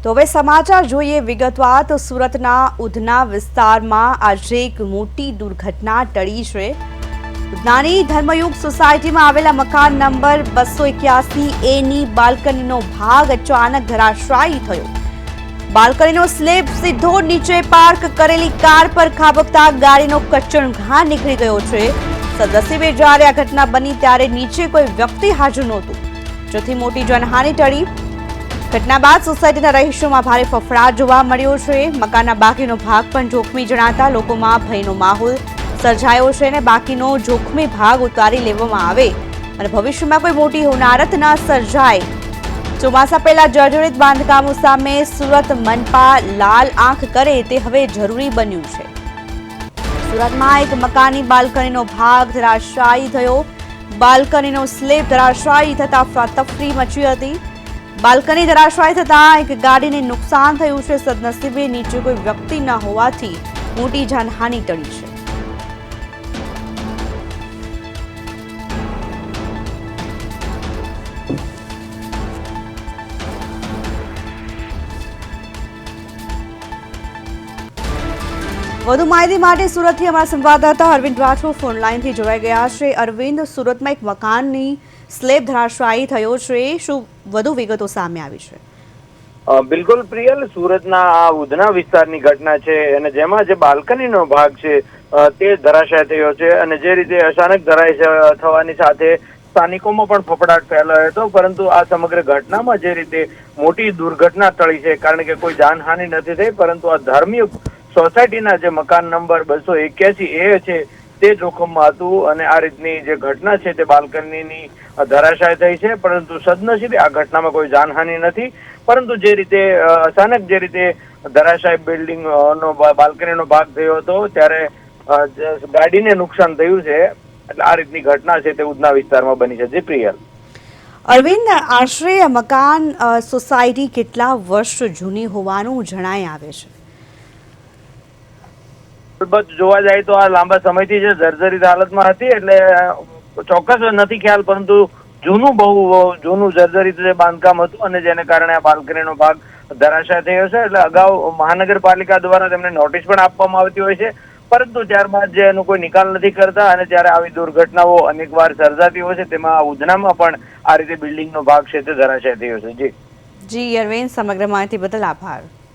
તો હવે સમાચાર જોઈએ વિગતવાર તો સુરતના ઉધના વિસ્તારમાં આજે એક મોટી દુર્ઘટના ટળી છે। ઉધનાની ધર્મયુગ સોસાયટીમાં આવેલા મકાન નંબર 281 એની બાલ્કનીનો ભાગ અચાનક ધરાશાયી થયો। બાલ્કનીનો સ્લેબ સીધો નીચે પાર્ક કરેલી કાર પર ખાબકતા ગાડીનો કચરઘાણ નીકળી ગયો છે। સદનસીબે જ્યારે આ ઘટના બની ત્યારે નીચે કોઈ વ્યક્તિ હાજર નહોતું, જેથી મોટી જાનહાનિ ટળી। ઘટના બાદ સોસાયટીના રહીશોમાં ભારે ફફડાટ જોવા મળ્યો છે। મકાનના બાકીનો ભાગ પણ જોખમી જણાતા લોકોમાં ભયનો માહોલ સર્જાયો છે અને બાકીનો જોખમી ભાગ ઉતારી લેવામાં આવે અને ભવિષ્યમાં કોઈ મોટી હોનારત ન સર્જાય। ચોમાસા પહેલા જર્જરિત બાંધકામો સામે સુરત મનપા લાલ આંખ કરે તે હવે જરૂરી બન્યું છે। સુરતમાં એક મકાનની બાલ્કનીનો ભાગ ધરાશાયી થયો। બાલ્કનીનો સ્લેબ ધરાશાયી થતા અફરાતફરી મચી હતી। બાલ્કની ધરાશાયી થતાં એક ગાડીને નુકસાન થયું છે। સદનસીબે નીચે કોઈ વ્યક્તિ ન હોવાથી મોટી જાનહાનિ ટળી છે। વધુ માહિતી માટે સુરતથી અમારા સંવાદદાતા અરવિંદ રાઠોડ ફોન લાઈનથી જોડાઈ ગયા છે। અરવિંદ, સુરતમાં એક મકાનની સ્લેબ ધરાશાયી થયો છે, શું વધુ વિગતો સામે આવી છે? બિલકુલ પ્રિયલ, સુરતના આ ઉધના વિસ્તારની ઘટના છે અને જેમાં જે બાલ્કનીનો ભાગ છે તે ધરાશાય થયો છે અને જે રીતે અચાનક ધરાશાય થવાની સાથે સ્થાનિકોમાં પણ ફફડાટ ફેલાયો હતો, પરંતુ આ સમગ્ર ઘટનામાં જે રીતે મોટી દુર્ઘટના ટળી છે, કારણ કે કોઈ જાનહાનિ નથી થઈ, પરંતુ આ ધાર્મિક સોસાયટીના જે મકાન નંબર 281 એ છે તે જોખમમાં હતું અને આ રીતની જે ઘટના છે તે બાલ્કનીની ધરાશાય થઈ છે। પરંતુ સદનસીબે આ ઘટનામાં કોઈ જાનહાનિ નથી, પરંતુ જે રીતે અચાનક જે રીતે ધરાશાય બિલ્ડિંગ નો બાલ્કનીનો ભાગ થયો હતો ત્યારે ગાડીને નુકસાન થયું છે। એટલે આ રીતની ઘટના છે તે ઉધના વિસ્તારમાં બની છે। જી પ્રિયલ। અરવિંદ, આશરે મકાન સોસાયટી કેટલા વર્ષ જૂની હોવાનું જણાઈ આવે છે? અલબત્ત જોવા જાય તો આ લાંબા સમયથી જે જર્જરિત હાલતમાં હતી, એટલે ચોક્કસ નથી ખ્યાલ, પરંતુ બહુ જૂનું જર્જરિત જે બાંધકામ હતું અને જેને કારણે આ બાલ્કનીનો ભાગ ધરાશાય થયો છે। એટલે અગાઉ મહાનગરપાલિકા દ્વારા તેમને નોટિસ પણ આપવામાં આવતી હોય છે, પરંતુ ત્યારબાદ જે એનો કોઈ નિકાલ નથી કરતા અને ત્યારે આવી દુર્ઘટનાઓ અનેકવાર સર્જાતી હોય છે। તેમાં ઉધનામાં પણ આ રીતે બિલ્ડિંગનો ભાગ છે તે ધરાશાય થયો છે। જી અરવિંદ, સમગ્ર માહિતી બદલ આભાર।